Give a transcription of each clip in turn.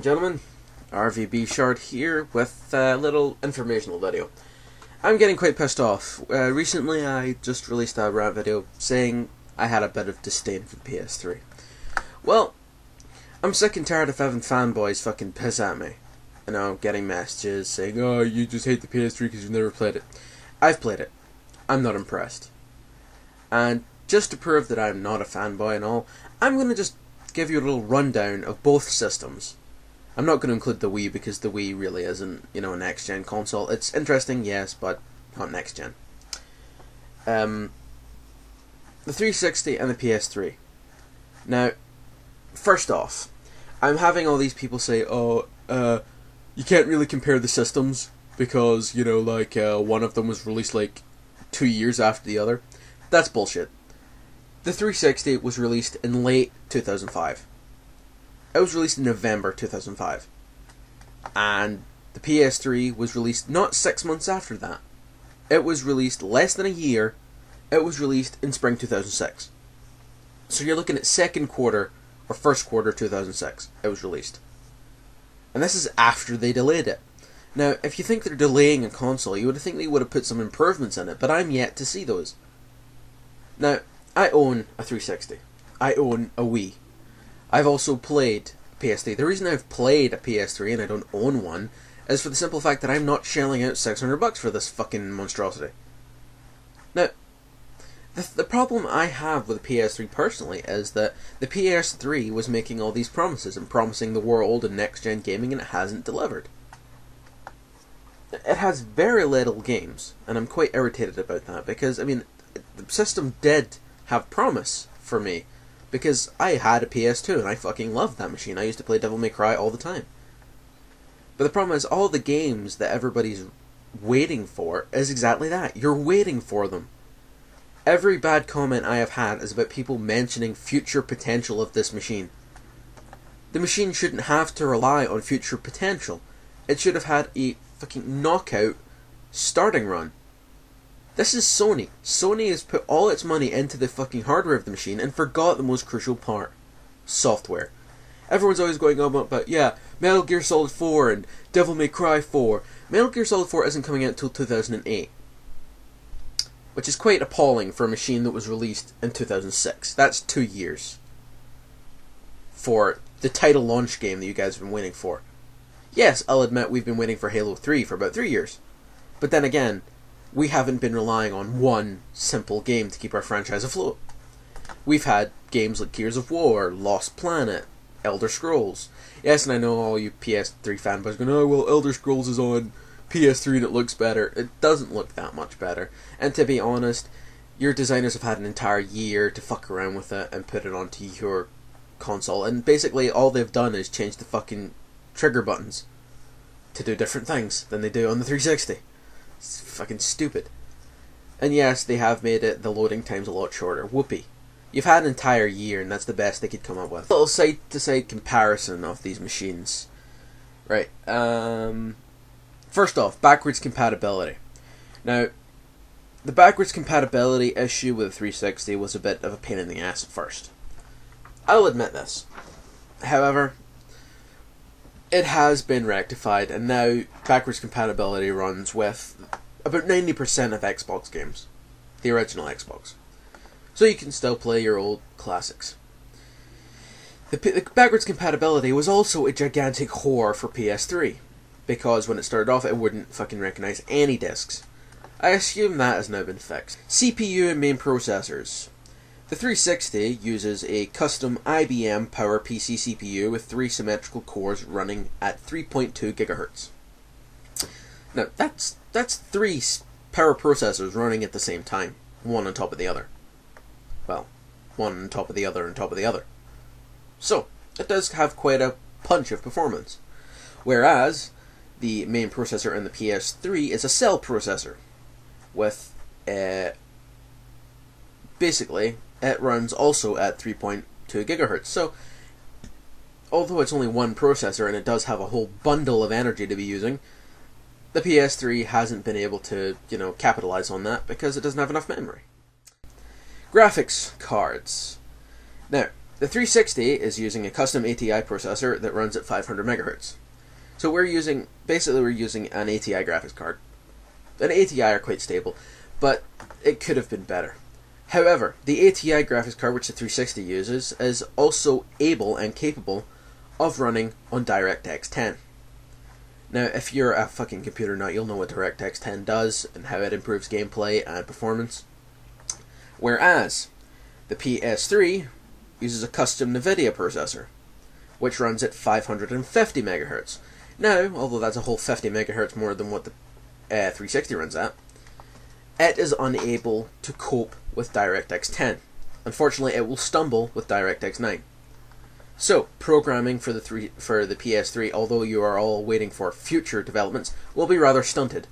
and gentlemen, RVB Shard here with a little informational video. I'm getting quite pissed off. Recently I just released a rant video saying I had a bit of disdain for the PS3. Well, I'm sick and tired of having fanboys fucking piss at me. You know, getting messages saying, oh, you just hate the PS3 because you've never played it. I've played it. I'm not impressed. And just to prove that I'm not a fanboy and all, I'm going to just give you a little rundown of both systems. I'm not going to include the Wii because the Wii really isn't, you know, a next-gen console. It's interesting, yes, but not next-gen. The 360 and the PS3. Now, first off, I'm having all these people say, oh, you can't really compare the systems because, you know, like, one of them was released, like, 2 years after the other. That's bullshit. The 360 was released in late 2005. It was released in November 2005. And the PS3 was released not 6 months after that. It was released less than a year. It was released in spring 2006. So you're looking at second quarter or first quarter 2006. It was released. And this is after they delayed it. Now, if you think they're delaying a console, you would think they would have put some improvements in it, but I'm yet to see those. Now, I own a 360. I own a Wii. I've also played PS3. The reason I've played a PS3 and I don't own one is for the simple fact that I'm not shelling out $600 for this fucking monstrosity. Now, the problem I have with the PS3 personally is that the PS3 was making all these promises and promising the world and next-gen gaming, and it hasn't delivered. It has very little games, and I'm quite irritated about that because, I mean, the system did have promise for me because I had a PS2 and I fucking loved that machine. I used to play Devil May Cry all the time. But the problem is all the games that everybody's waiting for is exactly that. You're waiting for them. Every bad comment I have had is about people mentioning future potential of this machine. The machine shouldn't have to rely on future potential. It should have had a fucking knockout starting run. This is Sony. Sony has put all its money into the fucking hardware of the machine and forgot the most crucial part. Software. Everyone's always going on about, yeah, Metal Gear Solid 4 and Devil May Cry 4. Metal Gear Solid 4 isn't coming out until 2008. Which is quite appalling for a machine that was released in 2006. That's 2 years. For the title launch game that you guys have been waiting for. Yes, I'll admit we've been waiting for Halo 3 for about 3 years. But then again, we haven't been relying on one simple game to keep our franchise afloat. We've had games like Gears of War, Lost Planet, Elder Scrolls. Yes, and I know all you PS3 fanboys going, oh, well, Elder Scrolls is on PS3 and it looks better. It doesn't look that much better. And to be honest, your designers have had an entire year to fuck around with it and put it onto your console. And basically all they've done is change the fucking trigger buttons to do different things than they do on the 360. It's fucking stupid. And yes, they have made it the loading times a lot shorter. Whoopee. You've had an entire year and that's the best they could come up with. A little side-to-side comparison of these machines. Right. First off, backwards compatibility. Now, the backwards compatibility issue with the 360 was a bit of a pain in the ass at first. I'll admit this. However, it has been rectified, and now backwards compatibility runs with about 90% of Xbox games. The original Xbox. So you can still play your old classics. The backwards compatibility was also a gigantic whore for PS3. Because when it started off, it wouldn't fucking recognize any discs. I assume that has now been fixed. CPU and main processors. The 360 uses a custom IBM PowerPC CPU with 3 symmetrical cores running at 3.2 GHz. Now, that's 3 power processors running at the same time, one on top of the other. Well, one on top of the other on top of the other. So, it does have quite a punch of performance. Whereas, the main processor in the PS3 is a cell processor with, basically, it runs also at 3.2 GHz. So, although it's only one processor and it does have a whole bundle of energy to be using, the PS3 hasn't been able to, you know, capitalize on that because it doesn't have enough memory. Graphics cards. Now, The 360 is using a custom ATI processor that runs at 500 MHz. So we're using an ATI graphics card. An ATI are quite stable, but it could have been better. However, the ATI graphics card, which the 360 uses, is also able and capable of running on DirectX 10. Now, if you're a fucking computer nut, you'll know what DirectX 10 does and how it improves gameplay and performance. Whereas, the PS3 uses a custom NVIDIA processor, which runs at 550 MHz. Now, although that's a whole 50 MHz more than what the 360 runs at, it is unable to cope with DirectX 10. Unfortunately, it will stumble with DirectX 9. So, programming for the PS3, although you are all waiting for future developments, will be rather stunted,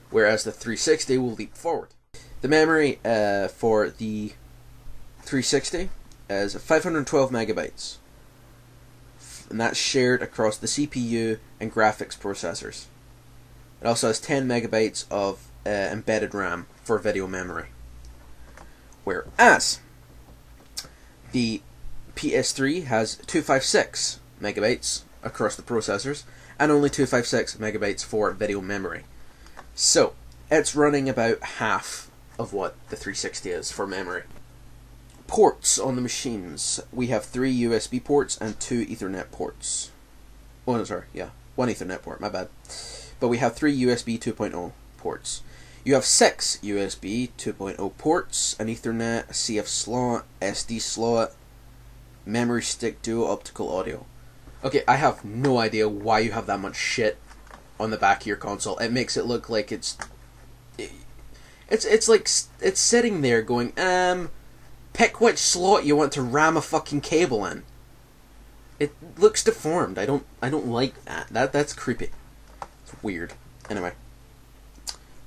whereas the 360 will leap forward. The memory for the 360 is 512 megabytes, and that's shared across the CPU and graphics processors. It also has 10 megabytes of embedded RAM for video memory. Whereas the PS3 has 256 megabytes across the processors and only 256 megabytes for video memory. So, it's running about half of what the 360 is for memory. Ports on the machines. We have 3 USB ports and 2 Ethernet ports. Oh, no, sorry, yeah, 1 Ethernet port, my bad. But we have 3 USB 2.0 ports. You have 6 USB 2.0 ports, an Ethernet, a CF slot, SD slot, memory stick, dual optical audio. Okay, I have no idea why you have that much shit on the back of your console. It makes it look like it's like it's sitting there going, pick which slot you want to ram a fucking cable in. It looks deformed. I don't like that. That's creepy. It's weird. Anyway.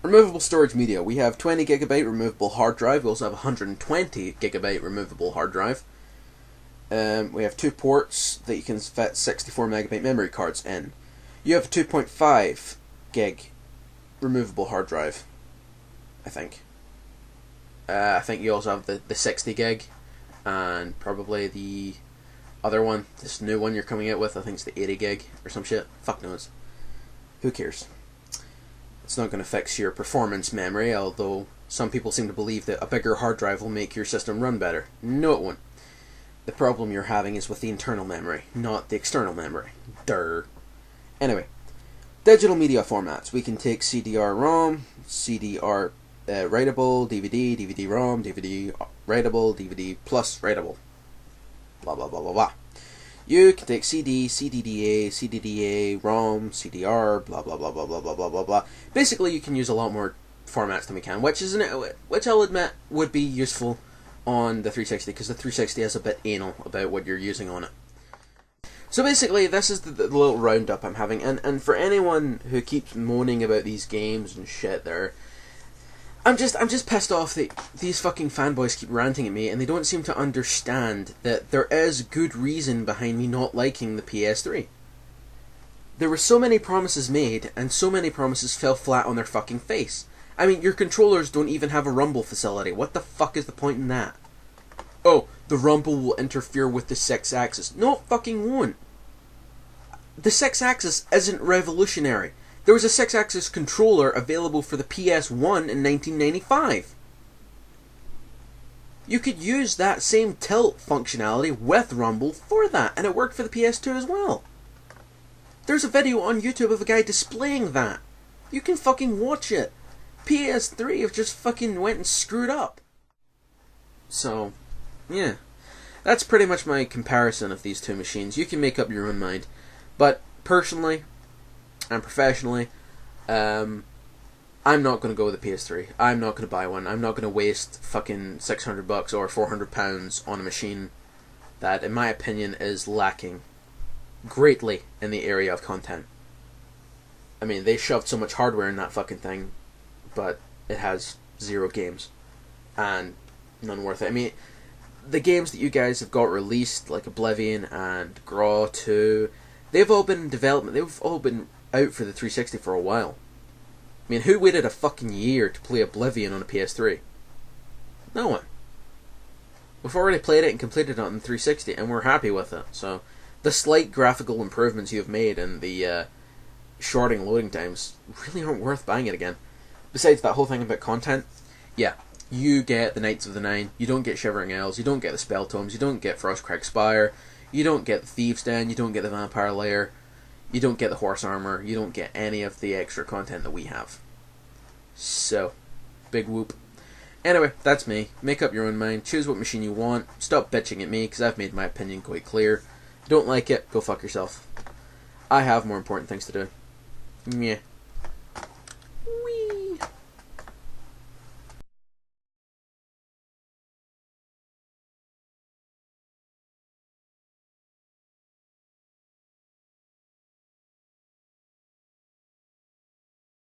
Removable storage media. We have 20 gigabyte removable hard drive. We also have 120 gigabyte removable hard drive. We have 2 ports that you can fit 64 megabyte memory cards in. You have a 2.5 gig removable hard drive, I think. I think you also have the 60 gig, and probably the other one, this new one you're coming out with, I think it's the 80 gig or some shit. Fuck knows. Who cares? It's not going to fix your performance memory, although some people seem to believe that a bigger hard drive will make your system run better. No, it won't. The problem you're having is with the internal memory, not the external memory. Durr. Anyway, digital media formats. We can take CDR-ROM, CDR writable, DVD, DVD-ROM, DVD writable, DVD plus writable. Blah blah blah blah blah. You can take CD, CDDA, CDDA, ROM, CDR, blah blah blah blah blah blah blah blah blah. Basically, you can use a lot more formats than we can, which I'll admit would be useful on the 360, because the 360 is a bit anal about what you're using on it. So basically, this is the little roundup I'm having, and for anyone who keeps moaning about these games and shit, I'm just pissed off that these fucking fanboys keep ranting at me, and they don't seem to understand that there is good reason behind me not liking the PS3. There were so many promises made, and so many promises fell flat on their fucking face. I mean, your controllers don't even have a rumble facility. What the fuck is the point in that? Oh, the rumble will interfere with the 6-axis. No, it fucking won't. The 6-axis isn't revolutionary. There was a 6-axis controller available for the PS1 in 1995. You could use that same tilt functionality with rumble for that, and it worked for the PS2 as well. There's a video on YouTube of a guy displaying that. You can fucking watch it. PS3 have just fucking went and screwed up. So, yeah. That's pretty much my comparison of these two machines. You can make up your own mind. But, personally, and professionally, I'm not going to go with the PS3. I'm not going to buy one. I'm not going to waste fucking $600 or £400 on a machine that, in my opinion, is lacking greatly in the area of content. I mean, they shoved so much hardware in that fucking thing, but it has 0 games, and none worth it. I mean, the games that you guys have got released, like Oblivion and Graw 2, they've all been in development. They've all been out for the 360 for a while. I mean, who waited a fucking year to play Oblivion on a PS3? No one. We've already played it and completed it on 360, and we're happy with it. So, the slight graphical improvements you've made and the shorting loading times really aren't worth buying it again. Besides that whole thing about content, yeah, you get the Knights of the Nine, you don't get Shivering Elves, you don't get the Spell Tomes, you don't get Frostcrag Spire, you don't get the Thieves' Den, you don't get the Vampire Lair, you don't get the Horse Armor, you don't get any of the extra content that we have. So, big whoop. Anyway, that's me. Make up your own mind. Choose what machine you want. Stop bitching at me, because I've made my opinion quite clear. Don't like it, go fuck yourself. I have more important things to do. Yeah.